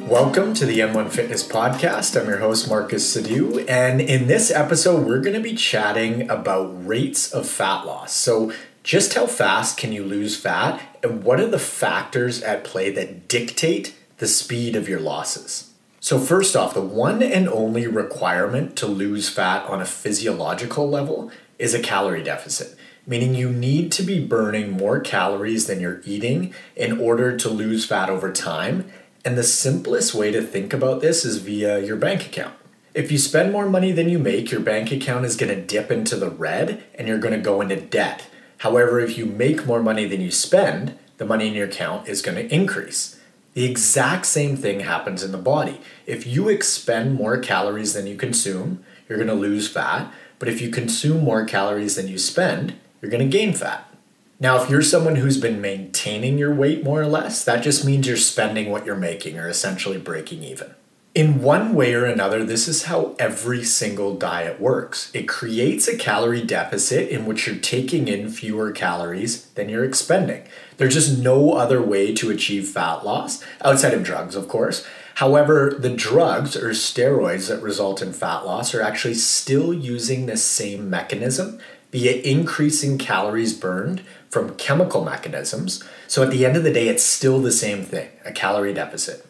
Welcome to the M1 Fitness Podcast. I'm your host, Marcus Sadu, and in this episode, we're going to be chatting about rates of fat loss. So, just how fast can you lose fat, and what are the factors at play that dictate the speed of your losses? So first off, the one and only requirement to lose fat on a physiological level is a calorie deficit, meaning you need to be burning more calories than you're eating in order to lose fat over time. And the simplest way to think about this is via your bank account. If you spend more money than you make, your bank account is going to dip into the red and you're going to go into debt. However, if you make more money than you spend, the money in your account is going to increase. The exact same thing happens in the body. If you expend more calories than you consume, you're going to lose fat. But if you consume more calories than you spend, you're going to gain fat. Now, if you're someone who's been maintaining your weight more or less, that just means you're spending what you're making or essentially breaking even. In one way or another, this is how every single diet works. It creates a calorie deficit in which you're taking in fewer calories than you're expending. There's just no other way to achieve fat loss, outside of drugs, of course. However, the drugs or steroids that result in fat loss are actually still using this same mechanism via increasing calories burned from chemical mechanisms. So at the end of the day, it's still the same thing, a calorie deficit.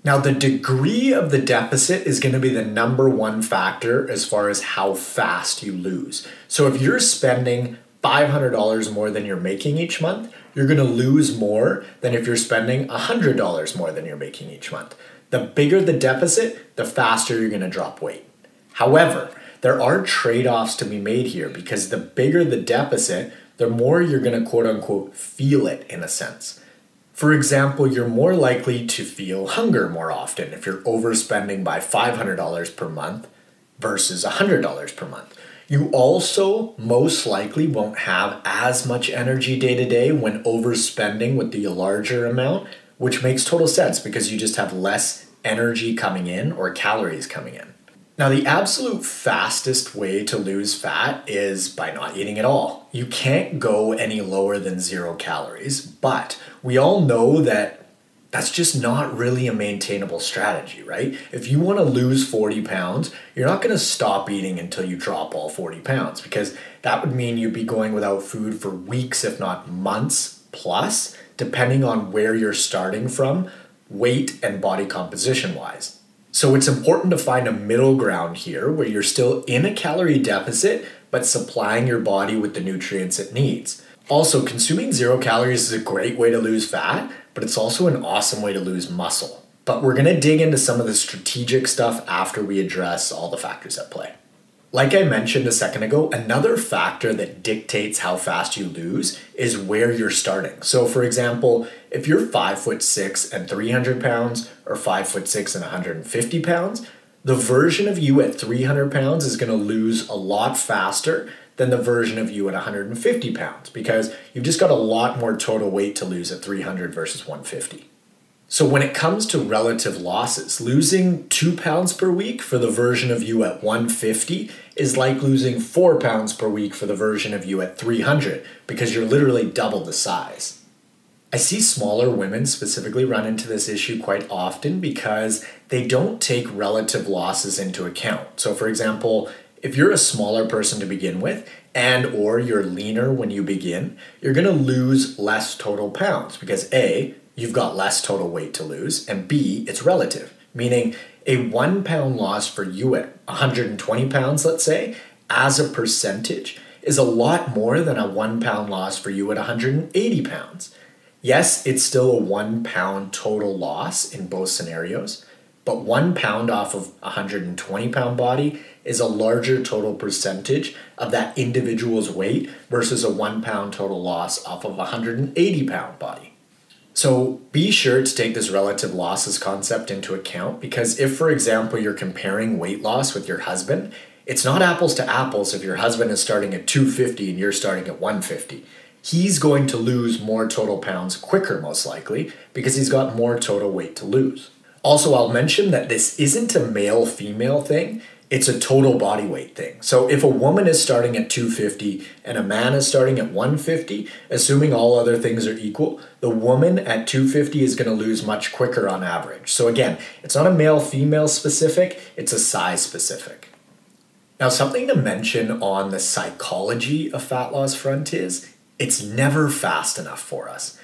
Now, the degree of the deficit is going to be the number one factor as far as how fast you lose. So if you're spending $500 more than you're making each month, you're going to lose more than if you're spending $100 more than you're making each month. The bigger the deficit, the faster you're going to drop weight. However, there are trade-offs to be made here because the bigger the deficit, the more you're going to quote-unquote feel it in a sense. For example, you're more likely to feel hunger more often if you're overspending by $500 per month versus $100 per month. You also most likely won't have as much energy day to day when overspending with the larger amount, which makes total sense because you just have less energy coming in or calories coming in. Now, the absolute fastest way to lose fat is by not eating at all. You can't go any lower than 0 calories, but we all know that that's just not really a maintainable strategy, right? If you want to lose 40 pounds, you're not going to stop eating until you drop all 40 pounds because that would mean you'd be going without food for weeks, if not months plus, depending on where you're starting from, weight and body composition wise. So it's important to find a middle ground here where you're still in a calorie deficit, but supplying your body with the nutrients it needs. Also, consuming 0 calories is a great way to lose fat, but it's also an awesome way to lose muscle. But we're going to dig into some of the strategic stuff after we address all the factors at play. Like I mentioned a second ago, another factor that dictates how fast you lose is where you're starting. So for example, if you're 5'6" and 300 pounds or 5'6" and 150 pounds, the version of you at 300 pounds is going to lose a lot faster than the version of you at 150 pounds because you've just got a lot more total weight to lose at 300 versus 150. So when it comes to relative losses, losing 2 pounds per week for the version of you at 150 is like losing 4 pounds per week for the version of you at 300 because you're literally double the size. I see smaller women specifically run into this issue quite often because they don't take relative losses into account. So for example, if you're a smaller person to begin with and or you're leaner when you begin, you're going to lose less total pounds because A, you've got less total weight to lose, and B, it's relative, meaning a 1 pound loss for you at 120 pounds, let's say, as a percentage is a lot more than a 1 pound loss for you at 180 pounds. Yes, it's still a 1 pound total loss in both scenarios, but 1 pound off of a 120 pound body is a larger total percentage of that individual's weight versus a 1 pound total loss off of a 180 pound body. So be sure to take this relative losses concept into account because if, for example, you're comparing weight loss with your husband, it's not apples to apples if your husband is starting at 250 and you're starting at 150. He's going to lose more total pounds quicker, most likely, because he's got more total weight to lose. Also, I'll mention that this isn't a male-female thing. it's a total body weight thing. So if a woman is starting at 250 and a man is starting at 150, assuming all other things are equal, the woman at 250 is going to lose much quicker on average. So again, it's not a male-female specific, it's a size specific. Now, something to mention on the psychology of fat loss front is it's never fast enough for us.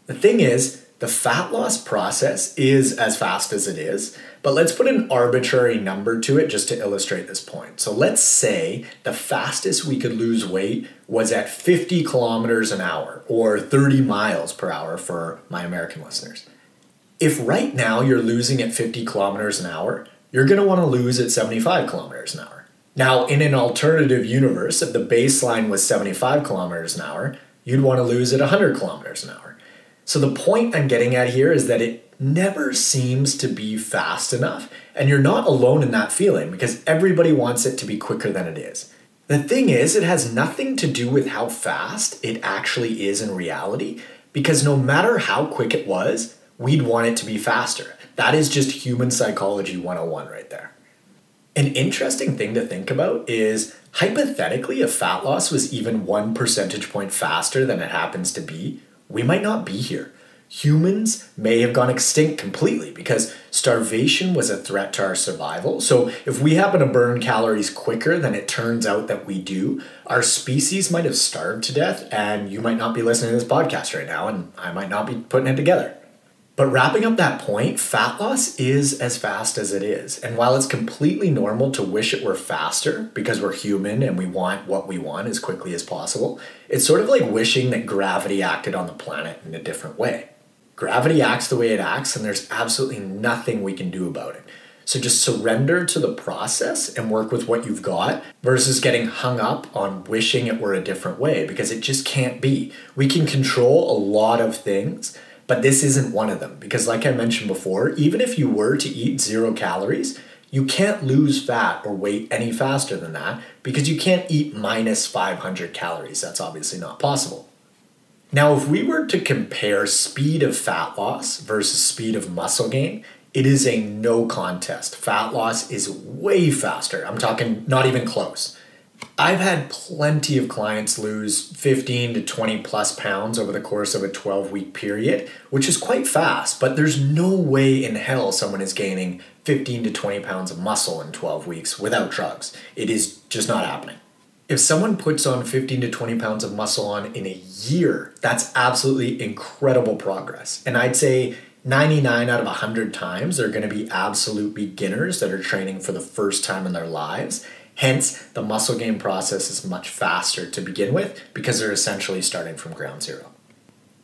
The thing is, the fat loss process is as fast as it is, but let's put an arbitrary number to it just to illustrate this point. So let's say the fastest we could lose weight was at 50 kilometers an hour or 30 miles per hour for my American listeners. If right now you're losing at 50 kilometers an hour, you're going to want to lose at 75 kilometers an hour. Now, in an alternative universe, if the baseline was 75 kilometers an hour, you'd want to lose at 100 kilometers an hour. So the point I'm getting at here is that it never seems to be fast enough, and you're not alone in that feeling because everybody wants it to be quicker than it is. The thing is, it has nothing to do with how fast it actually is in reality, because no matter how quick it was, we'd want it to be faster. That is just human psychology 101 right there. An interesting thing to think about is, hypothetically, if fat loss was even 1 percentage point faster than it happens to be, we might not be here. Humans may have gone extinct completely because starvation was a threat to our survival. So if we happen to burn calories quicker than it turns out that we do, our species might have starved to death, and you might not be listening to this podcast right now, and I might not be putting it together. But wrapping up that point, fat loss is as fast as it is. And while it's completely normal to wish it were faster because we're human and we want what we want as quickly as possible, it's sort of like wishing that gravity acted on the planet in a different way. Gravity acts the way it acts, and there's absolutely nothing we can do about it. So just surrender to the process and work with what you've got versus getting hung up on wishing it were a different way, because it just can't be. We can control a lot of things, but this isn't one of them, because like I mentioned before, even if you were to eat 0 calories, you can't lose fat or weight any faster than that because you can't eat minus 500 calories. That's obviously not possible. Now, if we were to compare speed of fat loss versus speed of muscle gain, it is a no contest. Fat loss is way faster. I'm talking not even close. I've had plenty of clients lose 15 to 20 plus pounds over the course of a 12-week period, which is quite fast, but there's no way in hell someone is gaining 15 to 20 pounds of muscle in 12 weeks without drugs. It is just not happening. If someone puts on 15 to 20 pounds of muscle on in a year, that's absolutely incredible progress. And I'd say 99 out of 100 times they're going to be absolute beginners that are training for the first time in their lives. Hence, the muscle gain process is much faster to begin with because they're essentially starting from ground zero.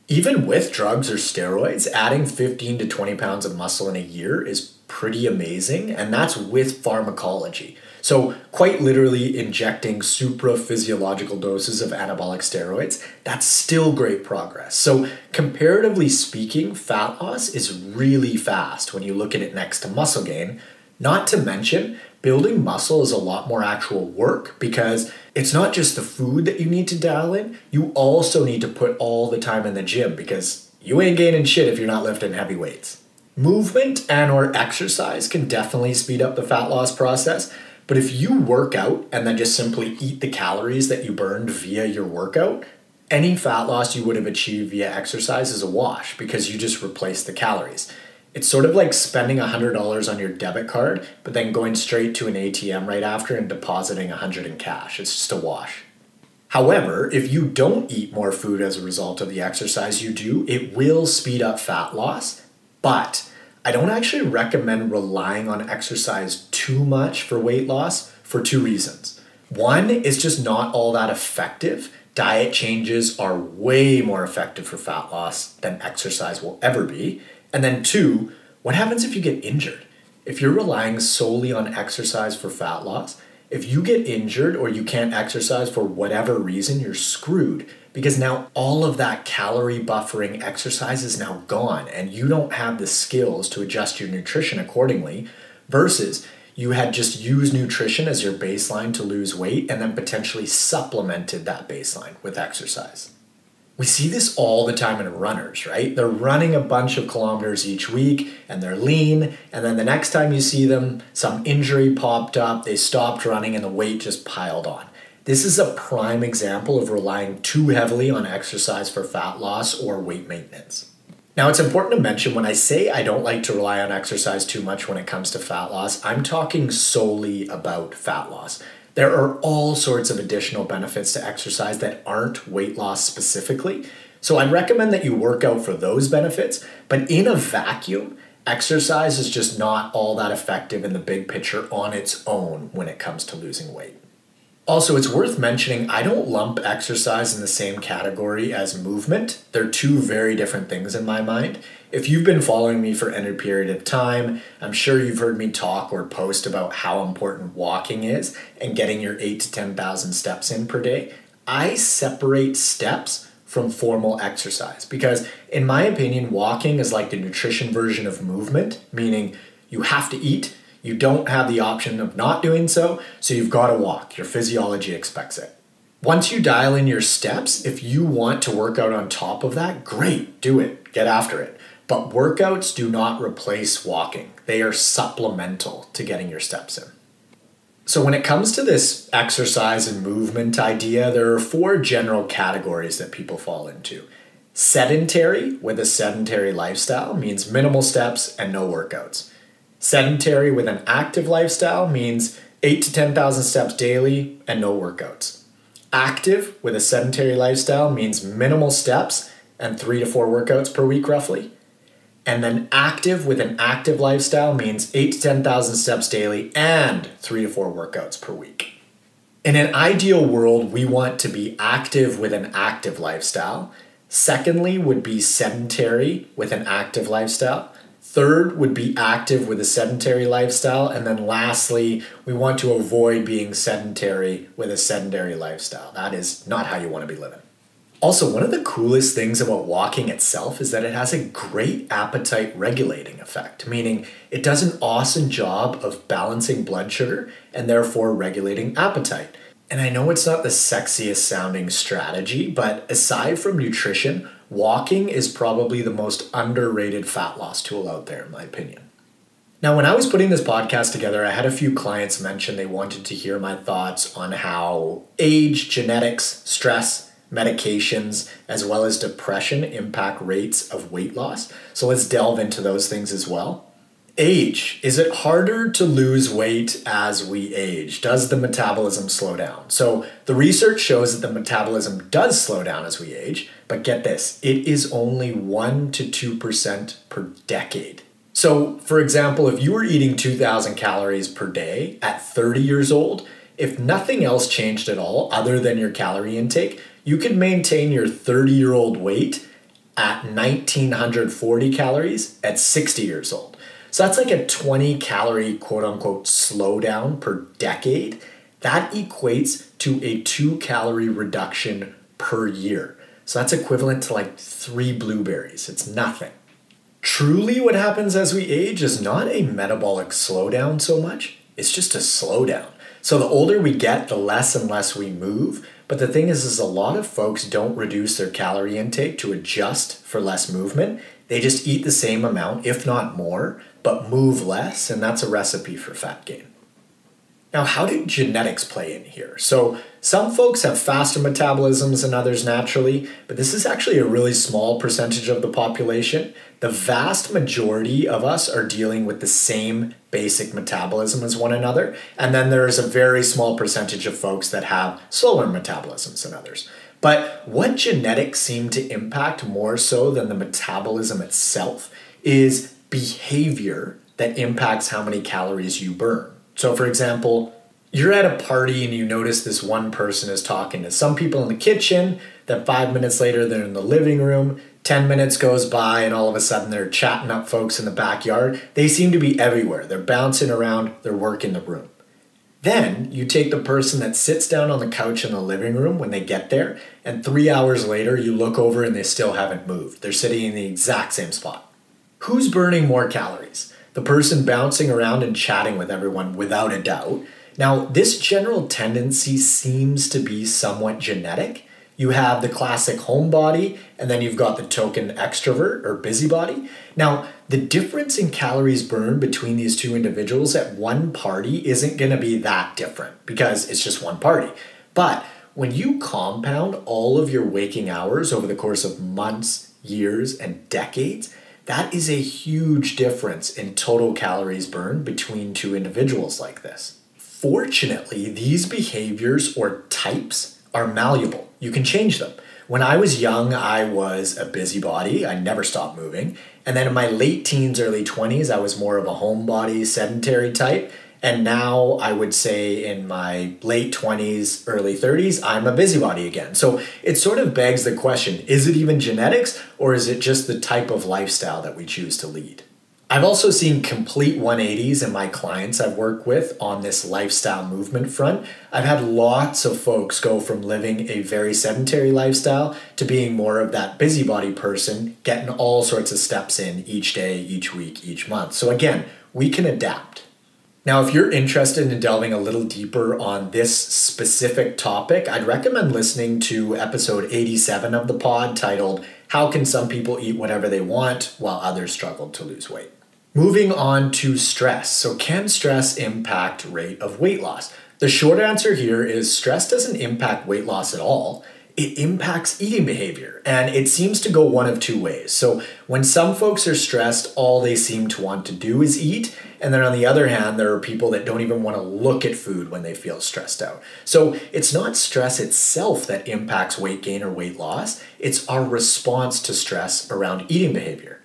Even with drugs or steroids, adding 15 to 20 pounds of muscle in a year is pretty amazing, and that's with pharmacology. So quite literally injecting supraphysiological doses of anabolic steroids, that's still great progress. So comparatively speaking, fat loss is really fast when you look at it next to muscle gain. Not to mention, building muscle is a lot more actual work because it's not just the food that you need to dial in, you also need to put all the time in the gym because you ain't gaining shit if you're not lifting heavy weights. Movement and or exercise can definitely speed up the fat loss process, but if you work out and then just simply eat the calories that you burned via your workout, any fat loss you would have achieved via exercise is a wash because you just replaced the calories. It's sort of like spending $100 on your debit card, but then going straight to an ATM right after and depositing $100 in cash. It's just a wash. However, if you don't eat more food as a result of the exercise you do, it will speed up fat loss, but I don't actually recommend relying on exercise too much for weight loss for 2 reasons. One, it's just not all that effective. Diet changes are way more effective for fat loss than exercise will ever be. And then 2, what happens if you get injured? If you're relying solely on exercise for fat loss, if you get injured or you can't exercise for whatever reason, you're screwed because now all of that calorie buffering exercise is now gone and you don't have the skills to adjust your nutrition accordingly versus you had just used nutrition as your baseline to lose weight and then potentially supplemented that baseline with exercise. We see this all the time in runners, right? They're running a bunch of kilometers each week and they're lean. And then the next time you see them, some injury popped up, they stopped running and the weight just piled on. This is a prime example of relying too heavily on exercise for fat loss or weight maintenance. Now, it's important to mention when I say I don't like to rely on exercise too much when it comes to fat loss, I'm talking solely about fat loss. There are all sorts of additional benefits to exercise that aren't weight loss specifically. So I'd recommend that you work out for those benefits, but in a vacuum, exercise is just not all that effective in the big picture on its own when it comes to losing weight. Also, it's worth mentioning I don't lump exercise in the same category as movement. They're two very different things in my mind. If you've been following me for any period of time, I'm sure you've heard me talk or post about how important walking is and getting your 8,000 to 10,000 steps in per day. I separate steps from formal exercise because, in my opinion, walking is like the nutrition version of movement, meaning you have to eat. You don't have the option of not doing so, so you've got to walk. Your physiology expects it. Once you dial in your steps, if you want to work out on top of that, great, do it, get after it. But workouts do not replace walking. They are supplemental to getting your steps in. So when it comes to this exercise and movement idea, there are 4 general categories that people fall into. Sedentary with a sedentary lifestyle means minimal steps and no workouts. Sedentary with an active lifestyle means 8,000 to 10,000 steps daily and no workouts. Active with a sedentary lifestyle means minimal steps and 3 to 4 workouts per week roughly. And then active with an active lifestyle means 8,000 to 10,000 steps daily and 3 to 4 workouts per week. In an ideal world, we want to be active with an active lifestyle. Secondly would be sedentary with an active lifestyle. Third would be active with a sedentary lifestyle. And then lastly, we want to avoid being sedentary with a sedentary lifestyle. That is not how you want to be living. Also, one of the coolest things about walking itself is that it has a great appetite regulating effect, meaning it does an awesome job of balancing blood sugar and therefore regulating appetite. And I know it's not the sexiest sounding strategy, but aside from nutrition, walking is probably the most underrated fat loss tool out there, in my opinion. Now, when I was putting this podcast together, I had a few clients mention they wanted to hear my thoughts on how age, genetics, stress, medications, as well as depression impact rates of weight loss. So let's delve into those things as well. Age. Is it harder to lose weight as we age? Does the metabolism slow down? So the research shows that the metabolism does slow down as we age, but get this, it is only 1% to 2% per decade. So for example, if you were eating 2,000 calories per day at 30 years old, if nothing else changed at all other than your calorie intake, you could maintain your 30-year-old weight at 1,940 calories at 60 years old. So that's like a 20 calorie quote unquote slowdown per decade. That equates to a 2 calorie reduction per year. So that's equivalent to like 3 blueberries. It's nothing. Truly what happens as we age is not a metabolic slowdown so much. It's just a slowdown. So the older we get, the less and less we move. But the thing is a lot of folks don't reduce their calorie intake to adjust for less movement. They just eat the same amount, if not more, but move less, and that's a recipe for fat gain. Now, how do genetics play in here? So some folks have faster metabolisms than others naturally, but this is actually a really small percentage of the population. The vast majority of us are dealing with the same basic metabolism as one another, and then there is a very small percentage of folks that have slower metabolisms than others. But what genetics seem to impact more so than the metabolism itself is behavior that impacts how many calories you burn. So for example, you're at a party and you notice this one person is talking to some people in the kitchen, then 5 minutes later they're in the living room, 10 minutes goes by and all of a sudden they're chatting up folks in the backyard. They seem to be everywhere. They're bouncing around, they're working the room. Then you take the person that sits down on the couch in the living room when they get there, and 3 hours later you look over and they still haven't moved. They're sitting in the exact same spot. Who's burning more calories? The person bouncing around and chatting with everyone, without a doubt. Now, this general tendency seems to be somewhat genetic. You have the classic homebody, and then you've got the token extrovert or busybody. Now, the difference in calories burned between these two individuals at one party isn't going to be that different because it's just one party. But when you compound all of your waking hours over the course of months, years, and decades, that is a huge difference in total calories burned between two individuals like this. Fortunately, these behaviors or types are malleable. You can change them. When I was young, I was a busybody. I never stopped moving. And then in my late teens, early 20s, I was more of a homebody, sedentary type. And now I would say in my late 20s, early 30s, I'm a busybody again. So it sort of begs the question, is it even genetics or is it just the type of lifestyle that we choose to lead? I've also seen complete 180s in my clients I've worked with on this lifestyle movement front. I've had lots of folks go from living a very sedentary lifestyle to being more of that busybody person, getting all sorts of steps in each day, each week, each month. So again, we can adapt. Now, if you're interested in delving a little deeper on this specific topic, I'd recommend listening to episode 87 of the pod titled, How Can Some People Eat Whatever They Want While Others Struggle to Lose Weight? Moving on to stress. So can stress impact rate of weight loss? The short answer here is stress doesn't impact weight loss at all. It impacts eating behavior, and it seems to go one of two ways. So when some folks are stressed, all they seem to want to do is eat. And then on the other hand, there are people that don't even want to look at food when they feel stressed out. So it's not stress itself that impacts weight gain or weight loss. It's our response to stress around eating behavior.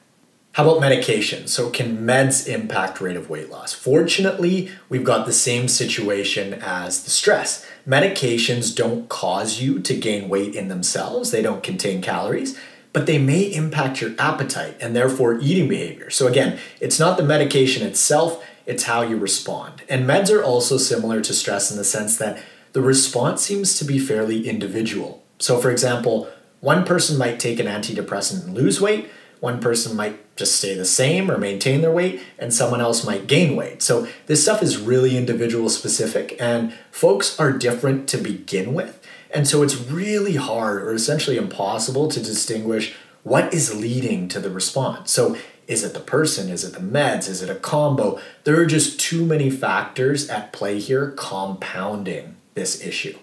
How about medication? So can meds impact rate of weight loss? Fortunately, we've got the same situation as the stress. Medications don't cause you to gain weight in themselves. They don't contain calories, but they may impact your appetite and therefore eating behavior. So again, it's not the medication itself, it's how you respond. And meds are also similar to stress in the sense that the response seems to be fairly individual. So for example, one person might take an antidepressant and lose weight, one person might just stay the same or maintain their weight, and someone else might gain weight. So this stuff is really individual specific, and folks are different to begin with. And so it's really hard or essentially impossible to distinguish what is leading to the response. So is it the person? Is it the meds? Is it a combo? There are just too many factors at play here compounding this issue.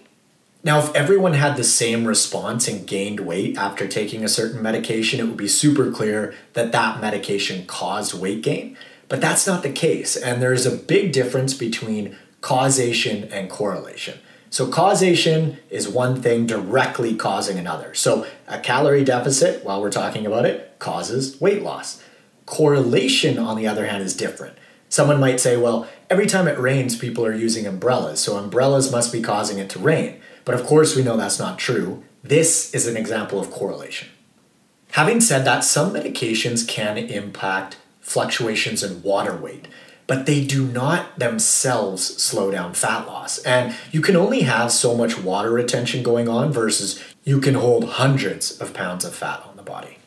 Now, if everyone had the same response and gained weight after taking a certain medication, it would be super clear that that medication caused weight gain. But that's not the case. And there's a big difference between causation and correlation. So causation is one thing directly causing another. So a calorie deficit, while we're talking about it, causes weight loss. Correlation, on the other hand, is different. Someone might say, well, every time it rains, people are using umbrellas, so umbrellas must be causing it to rain. But of course, we know that's not true. This is an example of correlation. Having said that, some medications can impact fluctuations in water weight, but they do not themselves slow down fat loss. And you can only have so much water retention going on versus you can hold hundreds of pounds of fat on the body.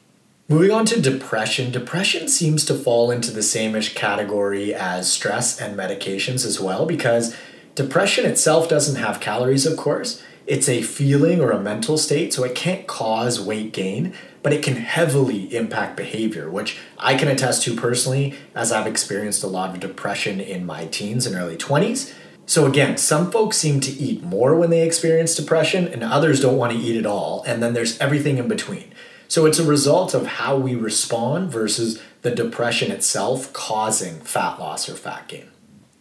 Moving on to depression. Depression seems to fall into the same-ish category as stress and medications as well, because depression itself doesn't have calories, of course. It's a feeling or a mental state, so it can't cause weight gain, but it can heavily impact behavior, which I can attest to personally, as I've experienced a lot of depression in my teens and early 20s. So again, some folks seem to eat more when they experience depression, and others don't want to eat at all, and then there's everything in between. So it's a result of how we respond versus the depression itself causing fat loss or fat gain.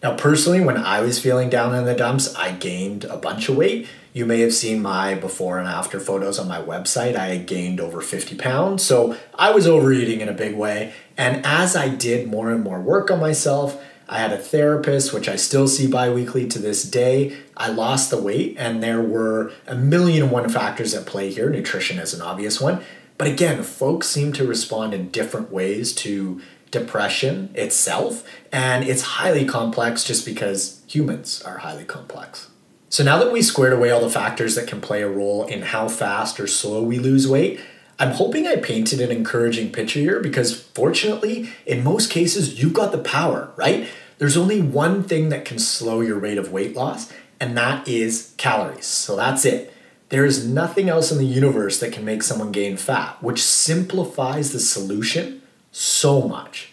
Now, personally, when I was feeling down in the dumps, I gained a bunch of weight. You may have seen my before and after photos on my website. I had gained over 50 pounds, so I was overeating in a big way. And as I did more and more work on myself, I had a therapist, which I still see bi-weekly to this day. I lost the weight, and there were 1,000,001 factors at play here. Nutrition is an obvious one. But again, folks seem to respond in different ways to depression itself, and it's highly complex just because humans are highly complex. So now that we squared away all the factors that can play a role in how fast or slow we lose weight, I'm hoping I painted an encouraging picture here because fortunately, in most cases, you've got the power, right? There's only one thing that can slow your rate of weight loss, and that is calories. So that's it. There is nothing else in the universe that can make someone gain fat, which simplifies the solution so much.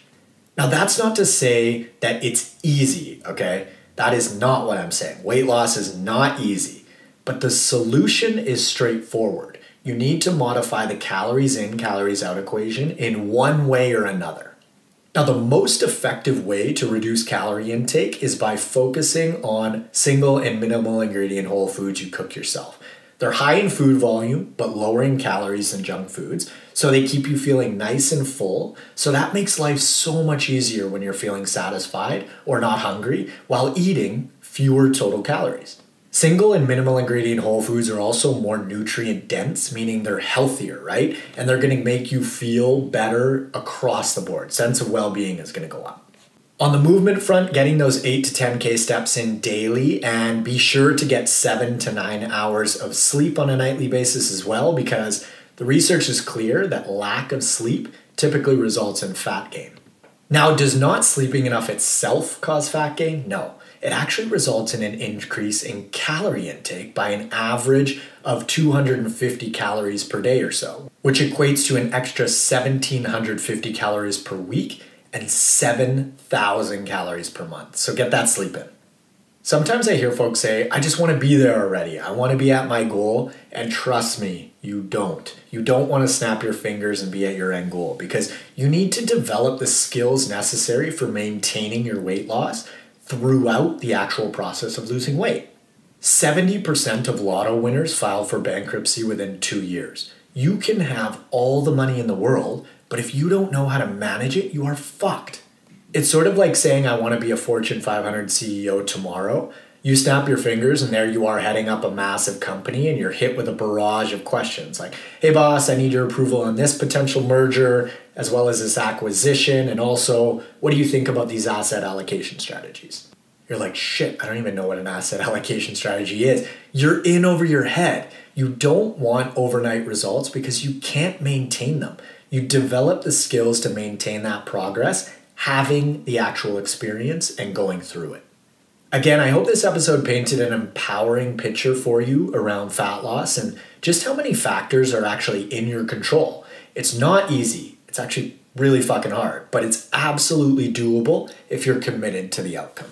Now, that's not to say that it's easy, okay? That is not what I'm saying. Weight loss is not easy, but the solution is straightforward. You need to modify the calories in, calories out equation in one way or another. Now, the most effective way to reduce calorie intake is by focusing on single and minimal ingredient whole foods you cook yourself. They're high in food volume, but lower in calories than junk foods. So they keep you feeling nice and full. So that makes life so much easier when you're feeling satisfied or not hungry while eating fewer total calories. Single and minimal ingredient whole foods are also more nutrient dense, meaning they're healthier, right? And they're going to make you feel better across the board. Sense of well-being is going to go up. On the movement front, getting those 8 to 10K steps in daily, and be sure to get 7 to 9 hours of sleep on a nightly basis as well, because the research is clear that lack of sleep typically results in fat gain. Now, does not sleeping enough itself cause fat gain? No. It actually results in an increase in calorie intake by an average of 250 calories per day or so, which equates to an extra 1,750 calories per week and 7,000 calories per month. So get that sleep in. Sometimes I hear folks say, I just want to be there already. I want to be at my goal. And trust me, you don't. You don't want to snap your fingers and be at your end goal, because you need to develop the skills necessary for maintaining your weight loss throughout the actual process of losing weight. 70% of lotto winners file for bankruptcy within 2 years. You can have all the money in the world, but if you don't know how to manage it, you are fucked. It's sort of like saying, I want to be a Fortune 500 CEO tomorrow. You snap your fingers and there you are heading up a massive company and you're hit with a barrage of questions like, hey boss, I need your approval on this potential merger as well as this acquisition. And also, what do you think about these asset allocation strategies? You're like, shit, I don't even know what an asset allocation strategy is. You're in over your head. You don't want overnight results because you can't maintain them. You develop the skills to maintain that progress, having the actual experience and going through it. Again, I hope this episode painted an empowering picture for you around fat loss and just how many factors are actually in your control. It's not easy. It's actually really fucking hard, but it's absolutely doable if you're committed to the outcome.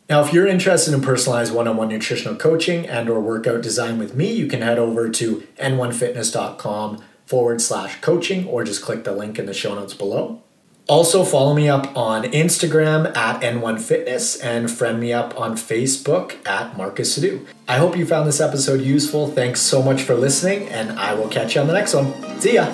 Now, if you're interested in personalized one-on-one nutritional coaching and or workout design with me, you can head over to n1fitness.com/coaching or just click the link in the show notes below. Also, follow me up on Instagram at N1Fitness and friend me up on Facebook at Marcus Sadu. I hope you found this episode useful. Thanks so much for listening, and I will catch you on the next one. See ya.